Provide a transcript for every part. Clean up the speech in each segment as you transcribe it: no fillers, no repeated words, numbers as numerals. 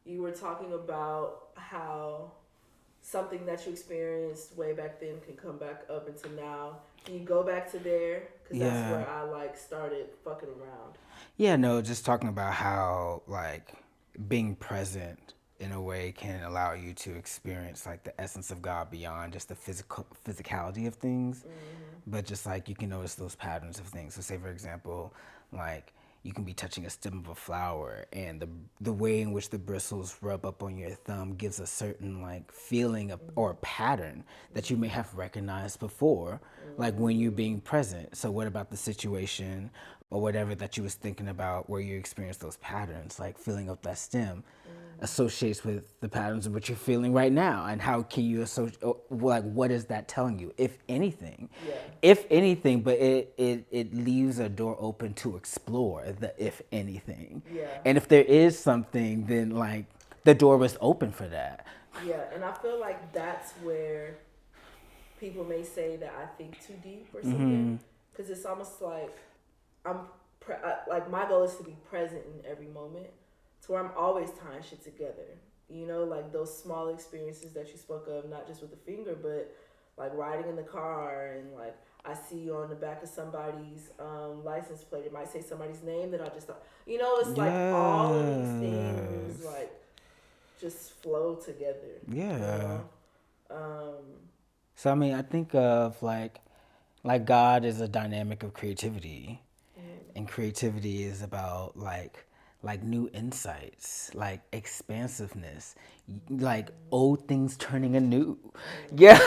you were talking about how something that you experienced way back then can come back up into now. Can you go back to there? Because that's Yeah. where I like started fucking around. Yeah, no, just talking about how like being present in a way can allow you to experience like the essence of God beyond just the physicality of things, Mm-hmm. but just like you can notice those patterns of things. So say for example, like you can be touching a stem of a flower and the way in which the bristles rub up on your thumb gives a certain like feeling of, or pattern that you may have recognized before, like when you're being present. So what about the situation or whatever that you was thinking about where you experienced those patterns, like feeling up that stem associates with the patterns of what you're feeling right now, and how can you associate, like what is that telling you, if anything? Yeah. If anything, but it leaves a door open to explore the if anything. Yeah. And if there is something, then like the door was open for that. Yeah. And I feel like that's where people may say that I think too deep or something. Because it's almost like like my goal is to be present in every moment, to where I'm always tying shit together. You know, like those small experiences that you spoke of, not just with the finger, but like riding in the car and like I see you on the back of somebody's license plate. It might say somebody's name that I just thought. You know, it's like all of these things Yes. like just flow together. You Yeah. know. Um, So I mean, I think of like God is a dynamic of creativity, and creativity is about like new insights, like expansiveness, like old things turning anew. Yeah.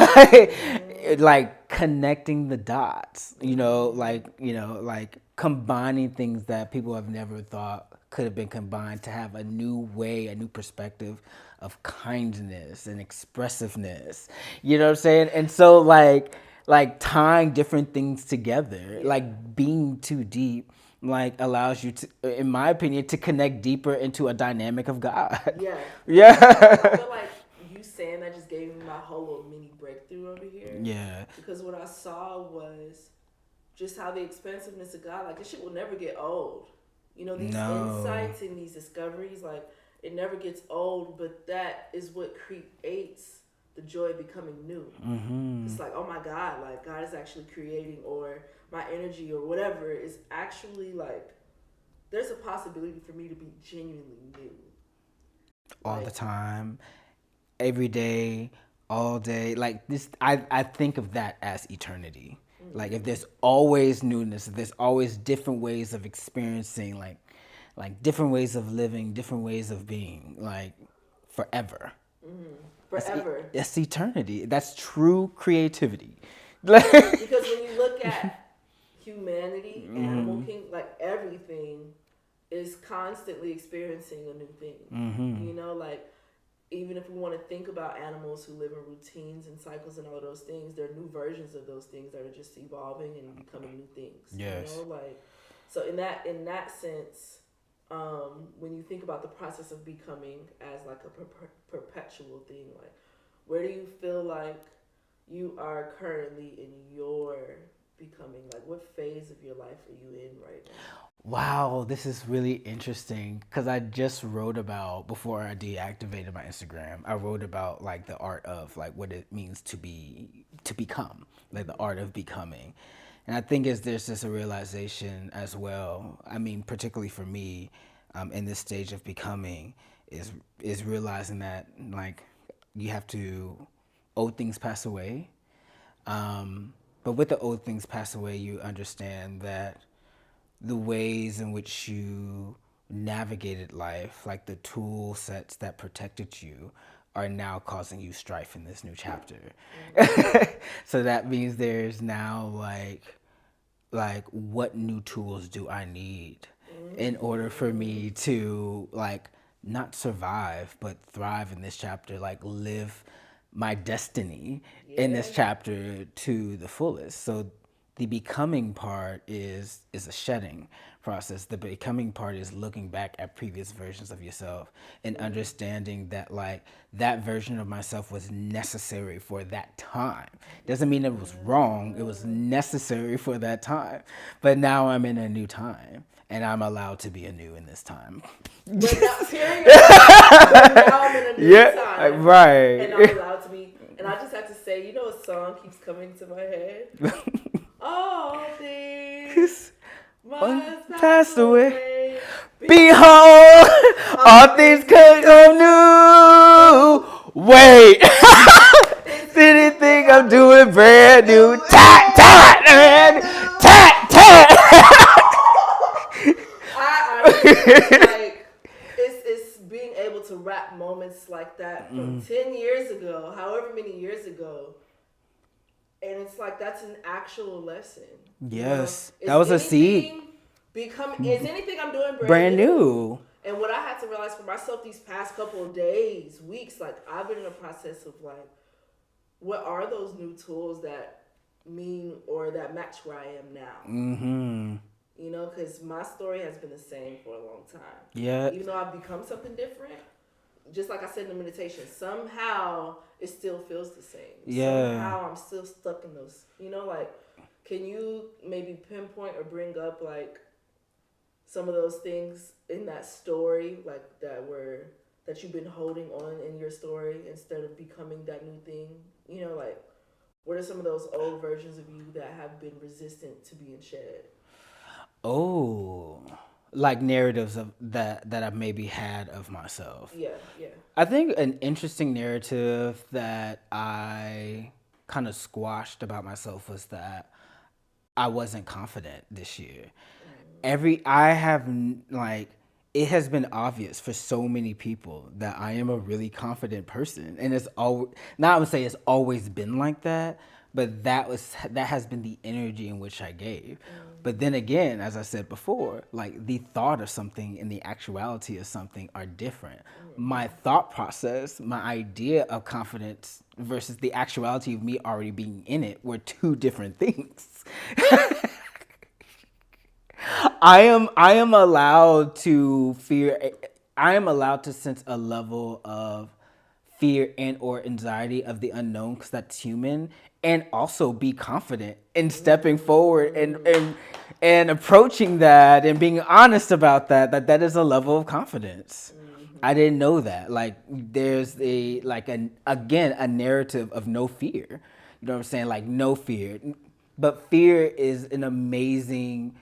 Like connecting the dots, like combining things that people have never thought could have been combined to have a new way, a new perspective of kindness and expressiveness. You know what I'm saying? And so like tying different things together, yeah. like being too deep, like allows you to, in my opinion, to connect deeper into a dynamic of God. Yeah. I Yeah. feel like you saying that just gave me my whole little mini breakthrough over here. Yeah. Because what I saw was just how the expensiveness of God, like this shit will never get old. You know, these No. insights and these discoveries, like it never gets old, but that is what creates the joy of becoming new. Mm-hmm. It's like, oh my God, like God is actually creating, or my energy or whatever is actually like, there's a possibility for me to be genuinely new. All the Like, time, every day, all day. Like this, I think of that as eternity. Like if there's always newness, if there's always different ways of experiencing, like different ways of living, different ways of being, like forever. That's forever. that's eternity. That's true creativity. Like, Because when you look at humanity, animal king, like everything is constantly experiencing a new thing. You know, like even if we want to think about animals who live in routines and cycles and all of those things, there are new versions of those things that are just evolving and becoming new things. You know, yes. like so in that sense, when you think about the process of becoming as like a perpetual thing, like where do you feel like you are currently in your becoming? Like what phase of your life are you in right now? Wow, this is really interesting because I just wrote about, before I deactivated my Instagram, I wrote about like the art of like what it means to become, like the art of becoming. And I think is there's just a realization as well. I mean, particularly for me, in this stage of becoming, is is realizing that like you have to, old things pass away. But with the old things pass away, you understand that the ways in which you navigated life, like the tool sets that protected you, are now causing you strife in this new chapter. So that means there's now like what new tools do I need in order for me to like not survive but thrive in this chapter, like live my destiny in this Yeah. chapter to the fullest. So the becoming part is a shedding process. The becoming part is looking back at previous versions of yourself and understanding that like that version of myself was necessary for that time. Doesn't mean it was wrong. It was necessary for that time. But now I'm in a new time and I'm allowed to be anew in this time. But now, period. But now I'm in a new time. Right. And I'm allowed to be. And I just have to say, you know, a song keeps coming to my head. All things must pass away. Behold, all things could come new. Wait. Didn't think I'm doing brand new. Tat, tat, man. Tat, tat. I honestly, like, it's being able to wrap moments like that from 10 years ago, however many years ago. And it's like, that's an actual lesson. Yes. You know? That was a seed. Is anything I'm doing Brand new. And what I had to realize for myself these past couple of days, weeks, like, I've been in a process of like, what are those new tools that mean or that match where I am now? Mm-hmm. You know, because my story has been the same for a long time. Yeah. Even though I've become something different, just like I said in the meditation, somehow it still feels the same. Yeah. Somehow I'm still stuck in those, you know, like, can you maybe pinpoint or bring up like some of those things in that story, like that you've been holding on in your story instead of becoming that new thing? You know, like, what are some of those old versions of you that have been resistant to being shed? Oh, like narratives of that I've maybe had of myself. Yeah. I think an interesting narrative that I kind of squashed about myself was that I wasn't confident this year. It has been obvious for so many people that I am a really confident person, and it's all not I would say it's always been like that, but that has been the energy in which I gave. But then again, as I said before, like the thought of something and the actuality of something are different. My thought process, my idea of confidence versus the actuality of me already being in it were two different things. I am allowed to fear. I am allowed to sense a level of fear and or anxiety of the unknown because that's human, and also be confident in stepping forward and approaching that and being honest about that is a level of confidence. I didn't know that. Like there's a narrative of no fear. You know what I'm saying? Like no fear. But fear is an amazing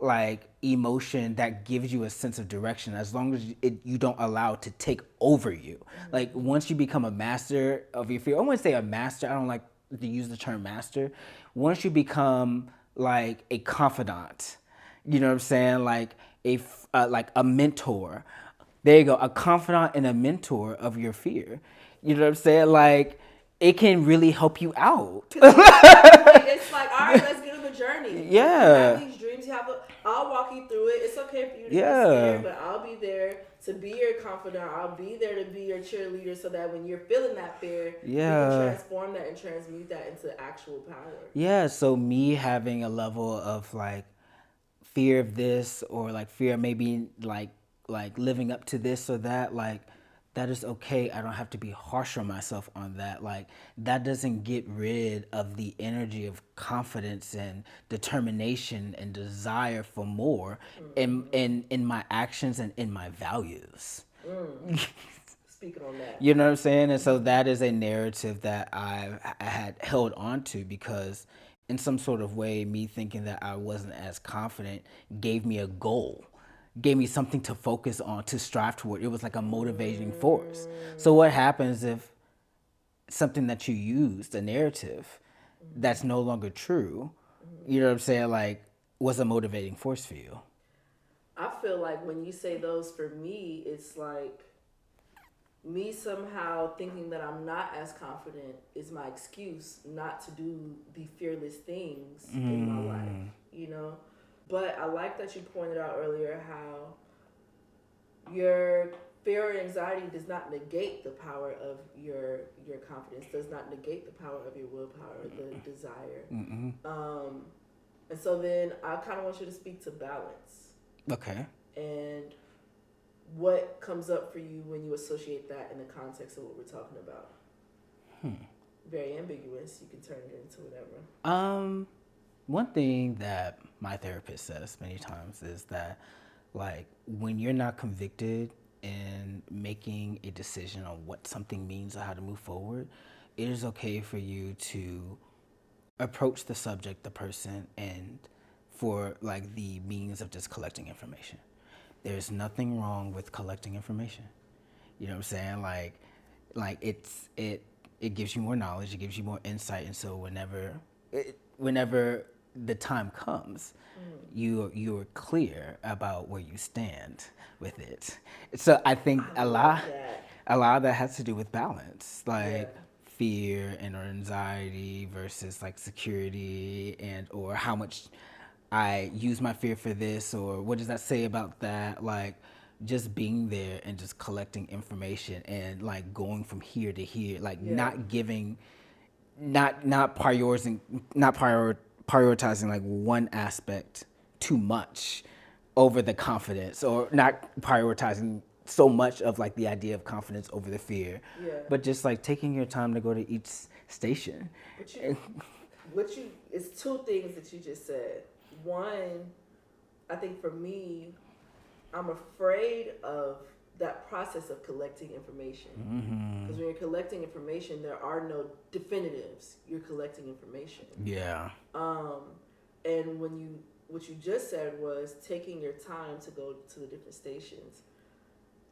like emotion that gives you a sense of direction as long as you don't allow it to take over you. Like once you become a master of your fear, I wouldn't say a master, I don't like to use the term master. Once you become like a confidant, you know what I'm saying, like a mentor, there you go, a confidant and a mentor of your fear, you know what I'm saying, like it can really help you out. It's like, all right, let's get on the journey. Yeah. You have these dreams. I'll walk you through it. It's okay for you to be scared, but I'll be there to be your confidant. I'll be there to be your cheerleader, so that when you're feeling that fear, you can transform that and transmute that into actual power. Yeah. So me having a level of like fear of this or like fear of maybe like living up to this or that, like that is okay. I don't have to be harsh on myself on that. Like that doesn't get rid of the energy of confidence and determination and desire for more in my actions and in my values. Speaking on that. You know what I'm saying? And so that is a narrative that I had held on to because in some sort of way, me thinking that I wasn't as confident gave me a goal, gave me something to focus on, to strive toward. It was like a motivating force. So what happens if something that you used, a narrative that's no longer true, you know what I'm saying, like was a motivating force for you? I feel like when you say those, for me, it's like me somehow thinking that I'm not as confident is my excuse not to do the fearless things in my life, you know? But I like that you pointed out earlier how your fear or anxiety does not negate the power of your confidence, does not negate the power of your willpower, the desire. And so then I kind of want you to speak to balance. Okay. And what comes up for you when you associate that in the context of what we're talking about? Very ambiguous. You can turn it into whatever. One thing that my therapist says many times is that, like, when you're not convicted in making a decision on what something means or how to move forward, it is okay for you to approach the subject, the person, and for like the means of just collecting information. There's nothing wrong with collecting information. You know what I'm saying? Like it gives you more knowledge, it gives you more insight, and so whenever the time comes, you're clear about where you stand with it. So I think I love that. a lot of that has to do with balance, like Yeah. fear and or anxiety versus like security, and or how much I use my fear for this, or what does that say about that? Like just being there and just collecting information and like going from here to here, like Yeah. not giving, not prioritizing like one aspect too much over the confidence, or not prioritizing so much of like the idea of confidence over the fear. Yeah. But just like taking your time to go to each station. It's two things that you just said. One, I think for me, I'm afraid of that process of collecting information. Because when you're collecting information, there are no definitives. You're collecting information. Yeah. And what you just said was taking your time to go to the different stations.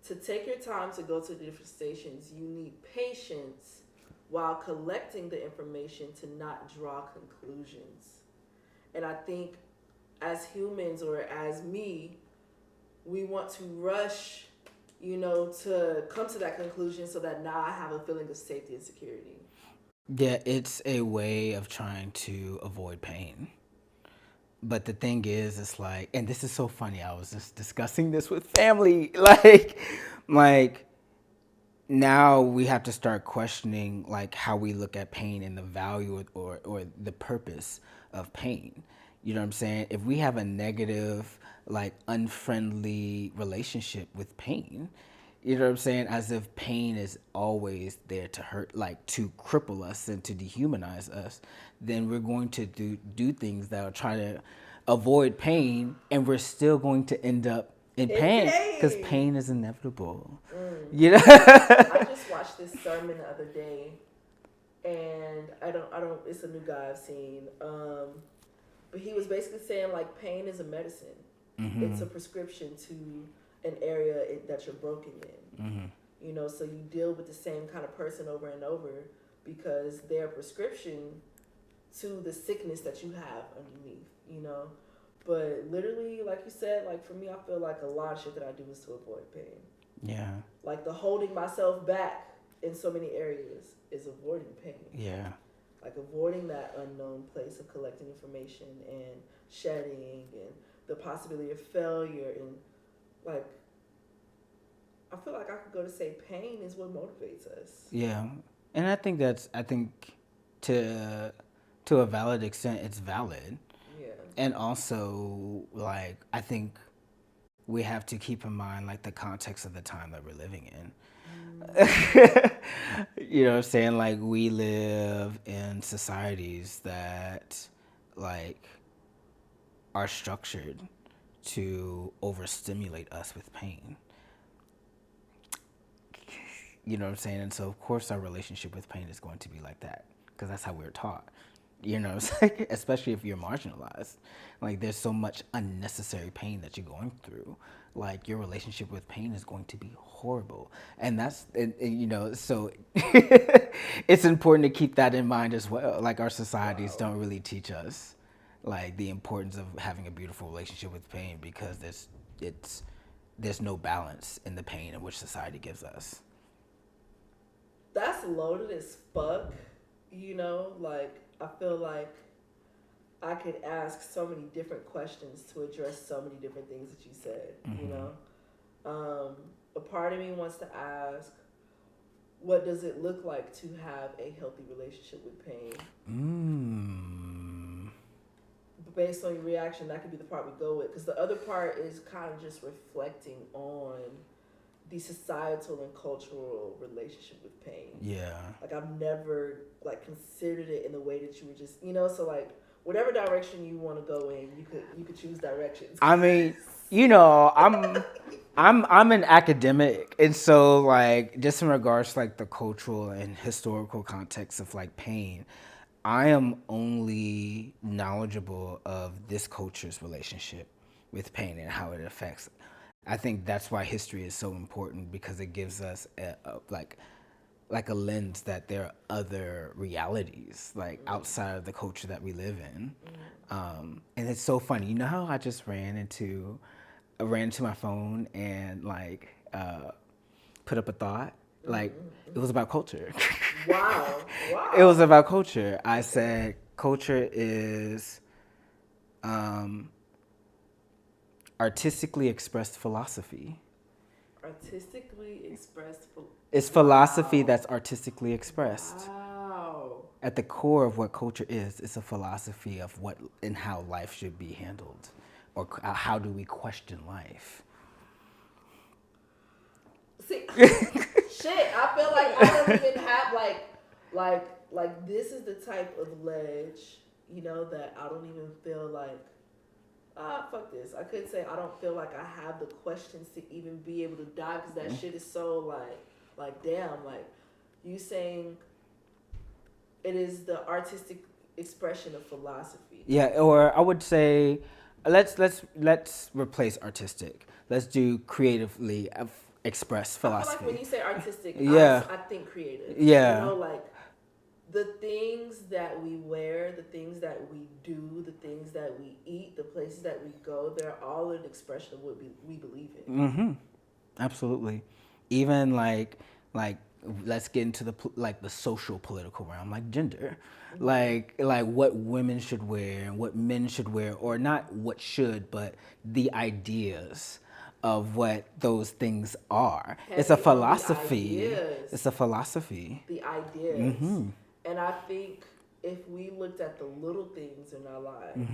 To take your time to go to the different stations, you need patience while collecting the information to not draw conclusions. And I think as humans, or as me, we want to rush, to come to that conclusion so that now I have a feeling of safety and security. Yeah, it's a way of trying to avoid pain. But the thing is, it's like, and this is so funny. I was just discussing this with family. Like now we have to start questioning like how we look at pain and the value or the purpose of pain. You know what I'm saying? If we have a negative, like unfriendly relationship with pain, you know what I'm saying? As if pain is always there to hurt, like to cripple us and to dehumanize us, then we're going to do things that are trying to avoid pain, and we're still going to end up in pain because pain is inevitable. You know? I just watched this sermon the other day, and I don't. It's a new guy I've seen. But he was basically saying like pain is a medicine. Mm-hmm. It's a prescription to an area that you're broken in. Mm-hmm. So you deal with the same kind of person over and over because they're a prescription to the sickness that you have underneath. But literally, like you said, like for me, I feel like a lot of shit that I do is to avoid pain. Yeah. Like the holding myself back in so many areas is avoiding pain. Yeah. Like avoiding that unknown place of collecting information and shedding and the possibility of failure, and like I feel like I could go to say pain is what motivates us. Yeah. And I think to a valid extent it's valid. Yeah. And also like I think we have to keep in mind like the context of the time that we're living in. You know what I'm saying? Like we live in societies that like are structured to overstimulate us with pain. You know what I'm saying? And so of course our relationship with pain is going to be like that because that's how we're taught. Especially if you're marginalized. Like there's so much unnecessary pain that you're going through. Like your relationship with pain is going to be horrible. And that's, so it's important to keep that in mind as well. Like our societies don't really teach us like the importance of having a beautiful relationship with pain because there's no balance in the pain in which society gives us. That's loaded as fuck, like I feel like I could ask so many different questions to address so many different things that you said, a part of me wants to ask, what does it look like to have a healthy relationship with pain? based on your reaction, that could be the part we go with. Because the other part is kind of just reflecting on the societal and cultural relationship with pain. Yeah. Like I've never like considered it in the way that you were just, you know, so like whatever direction you want to go in, you could choose directions. I mean, I'm an academic, and so like just in regards to like the cultural and historical context of like pain, I am only knowledgeable of this culture's relationship with pain and how it affects. I think that's why history is so important because it gives us like a lens that there are other realities like outside of the culture that we live in. And it's so funny. You know how I just I ran into my phone and like put up a thought? Like it was about culture. Wow. It was about culture. I said culture is artistically expressed philosophy. Artistically expressed. It's philosophy that's artistically expressed. Wow. At the core of what culture is, it's a philosophy of what and how life should be handled, or how do we question life. See, shit. I feel like I don't even have like this is the type of ledge, you know, that I don't even feel like fuck this. I could say I don't feel like I have the questions to even be able to dive because that shit is so like damn, like you saying it is the artistic expression of philosophy. Yeah, or I would say, let's replace artistic. Let's do creatively express philosophy. I feel like when you say artistic, Yeah. I think creative. Yeah. You know, like the things that we wear, the things that we do, the things that we eat, the places that we go, they're all an expression of what we believe in. Mm-hmm. Absolutely. Even like let's get into the social political realm, like gender, like what women should wear and what men should wear, or not what should, but the ideas of what those things are. It's a Heavy on the philosophy. ideas. It's a philosophy. The ideas. And I think if we looked at the little things in our lives,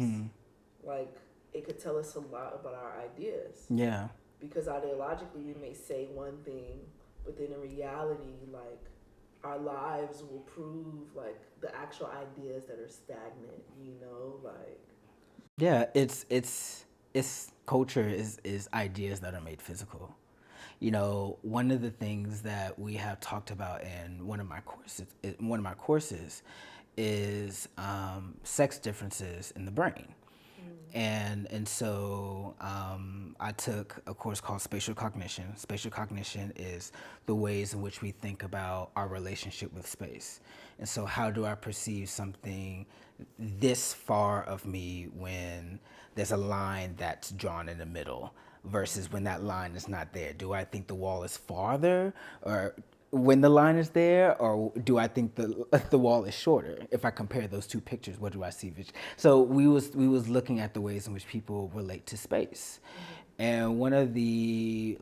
like it could tell us a lot about our ideas. Yeah. Because ideologically we may say one thing, but then in reality, like our lives will prove like the actual ideas that are stagnant, you know, like Yeah, it's culture is ideas that are made physical. You know, one of the things that we have talked about in one of my courses is sex differences in the brain. And so I took a course called spatial cognition. Spatial cognition is the ways in which we think about our relationship with space. And so how do I perceive something this far of me when there's a line that's drawn in the middle versus when that line is not there? Do I think the wall is farther or when the line is there, or do I think the wall is shorter? If I compare those two pictures, what do I see? So we was looking at the ways in which people relate to space, and one of the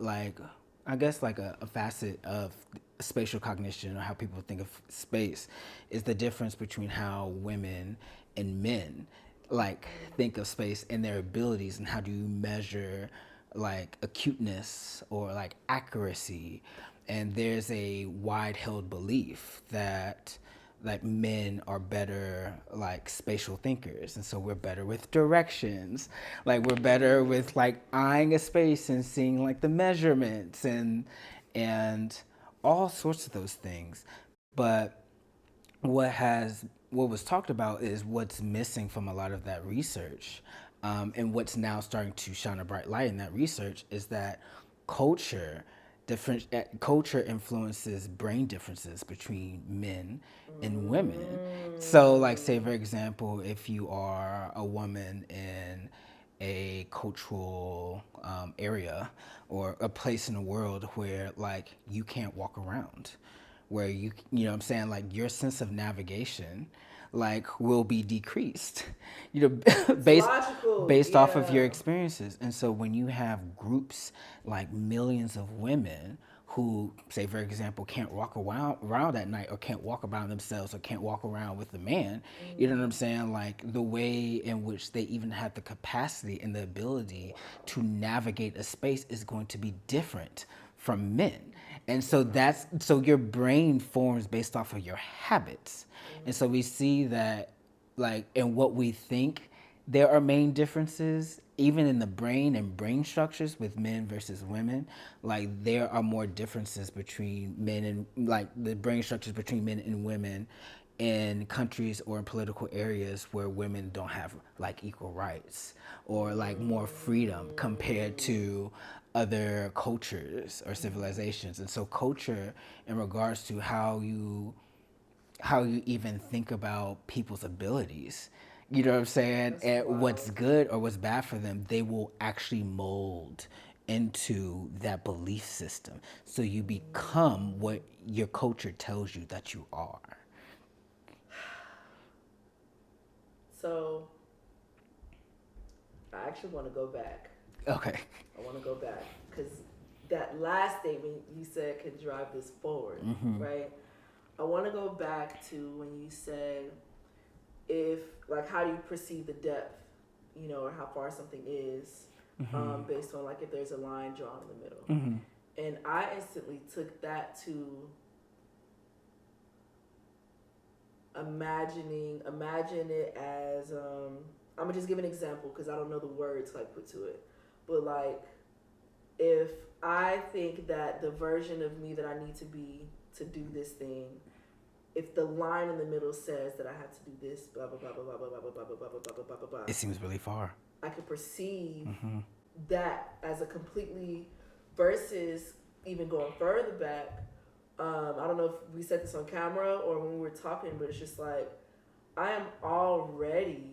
I guess a facet of spatial cognition or how people think of space is the difference between how women and men think of space and their abilities, and how do you measure acuteness or accuracy. And there's a wide held belief that men are better spatial thinkers, and so we're better with directions, we're better with eyeing a space and seeing the measurements and all sorts of those things. But what was talked about is what's missing from a lot of that research, and what's now starting to shine a bright light in that research is that culture influences brain differences between men and women. So say for example, if you are a woman in a cultural area or a place in the world where you can't walk around, where you know what I'm saying, your sense of navigation will be decreased, based off of your experiences. And so when you have groups millions of women who, say for example, can't walk around at night, or can't walk around themselves, or can't walk around with a man. You know what I'm saying? Like the way in which they even have the capacity and the ability to navigate a space is going to be different from men. And so your brain forms based off of your habits. And so we see that, like, in what we think, there are main differences even in the brain and brain structures with men versus women. Like there are more differences between men and, like, the brain structures between men and women in countries or in political areas where women don't have like equal rights or like more freedom compared to other cultures or civilizations. And so culture, in regards to how you even think about people's abilities. You know what I'm saying? That's And wild. what's good or what's bad for them, they will actually mold into that belief system. So you become what your culture tells you that you are. So I actually want to go back. Okay. I want to go back because that last statement you said can drive this forward, right? I want to go back to when you said, if, like, how do you perceive the depth, or how far something is, based on, like, if there's a line drawn in the middle. And I instantly took that to imagine it as, I'm gonna just give an example because I don't know the words like put to it, but like, if I think that the version of me that I need to be to do this thing, if the line in the middle says that I have to do this, blah blah blah blah blah blah blah blah blah blah blah blah blah blah blah, It seems really far. I could perceive that as a completely, versus even going further back. I don't know if we said this on camera or when we were talking, but it's just like, I am already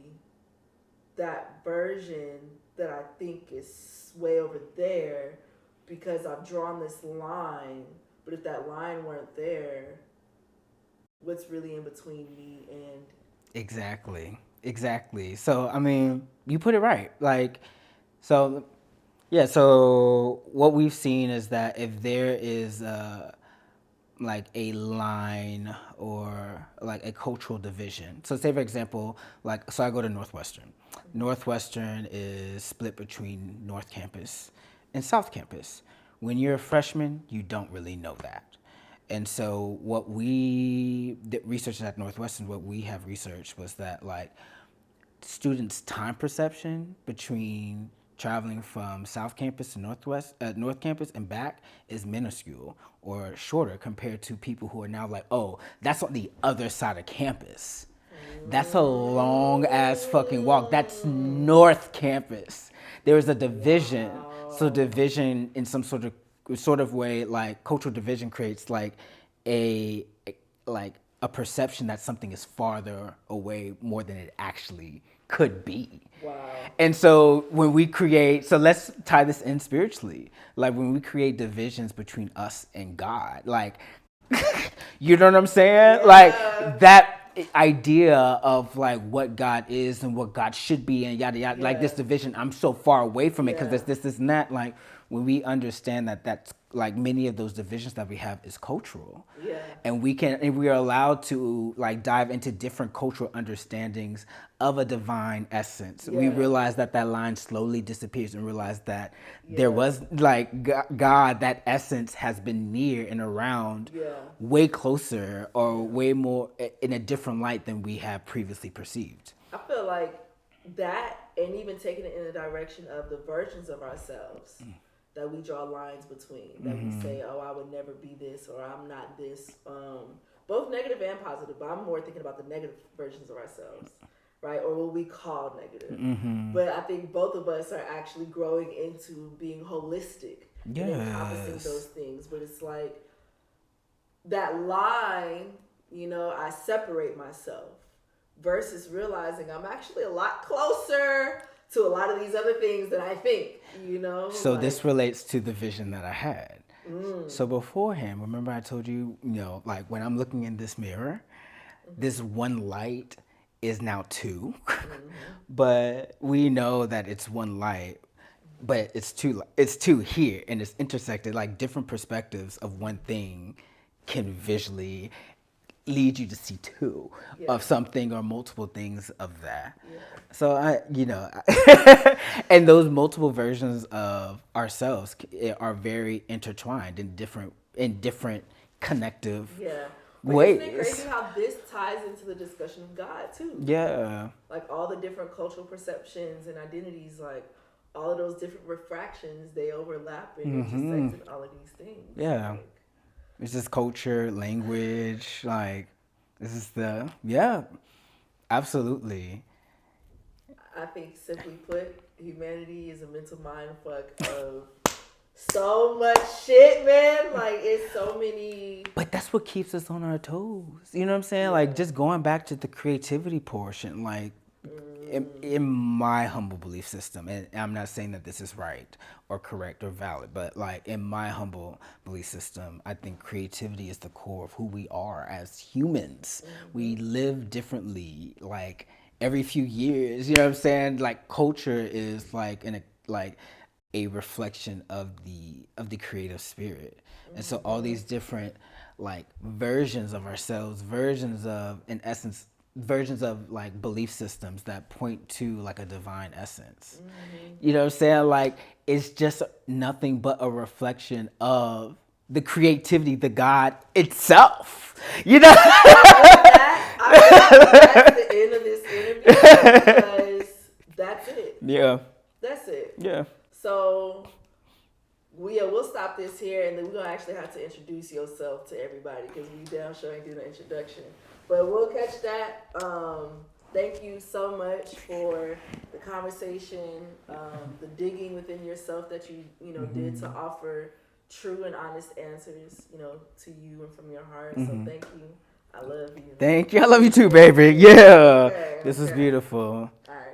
that version that I think is way over there because I've drawn this line. But if that line weren't there, what's really in between me and... Exactly. So I mean, you put it right. Like, so yeah. So what we've seen is that if there is like a line or like a cultural division. So say for example, like, so I go to Northwestern. Northwestern is split between North Campus and South Campus. When you're a freshman, you don't really know that. And so what we did research at Northwestern, what we have researched was that, like, students' time perception between traveling from South Campus to North Campus and back is minuscule or shorter compared to people who are now like, oh, that's on the other side of campus. That's a long ass fucking walk. That's North Campus. There is a division. So division in some sort of way, like cultural division creates like a like a perception that something is farther away more than it actually could be. Wow. And so when we create, so let's tie this in spiritually. Like when we create divisions between us and God, like, you know what I'm saying? Yeah. Like that idea of like what God is and what God should be and yada yada, like this division, I'm so far away from it because this and that. Like when we understand that that's like many of those divisions that we have is cultural. Yeah. And we are allowed to like dive into different cultural understandings of a divine essence. We realize that line slowly disappears and realize that there was like God, that essence has been near and around way closer or way more in a different light than we have previously perceived. I feel like that, and even taking it in the direction of the versions of ourselves that we draw lines between, that we say, oh, I would never be this, or I'm not this, both negative and positive, but I'm more thinking about the negative versions of ourselves, right? Or what we call negative. But I think both of us are actually growing into being holistic and encompassing those things. But it's like that line, I separate myself versus realizing I'm actually a lot closer to a lot of these other things than I think, So like, this relates to the vision that I had. So beforehand, remember I told you, like when I'm looking in this mirror, this one light is now two, but we know that it's one light. but it's two here, and it's intersected. Like different perspectives of one thing can visually lead you to see two of something or multiple things of that. So and those multiple versions of ourselves are very intertwined in different connective But ways. isn't it crazy how this ties into the discussion of God too? Yeah. Like all the different cultural perceptions and identities, like all of those different refractions, they overlap and intersect in all of these things. Yeah. Like, It's just culture, language, like this is absolutely. I think simply put, humanity is a mental mind fuck of so much shit, man. Like it's so many. But that's what keeps us on our toes. You know what I'm saying? Like just going back to the creativity portion, like in my humble belief system, and I'm not saying that this is right or correct or valid, but like in my humble belief system, I think creativity is the core of who we are as humans. We live differently, like every few years. You know what I'm saying? Like culture is like a reflection of the creative spirit, and so all these different like versions of ourselves, versions of, in essence, versions of like belief systems that point to like a divine essence. You know what I'm saying? Like it's just nothing but a reflection of the creativity, the God itself. You know? That's the end of this interview because that's it. Yeah. That's it. Yeah. So we'll stop this here, and then we're gonna actually have to introduce yourself to everybody because we damn sure ain't do the introduction. But we'll catch that. Thank you so much for the conversation, the digging within yourself that you did to offer true and honest answers, to you and from your heart. So thank you. I love you. Thank you. I love you too, baby. Yeah. This is beautiful. All right.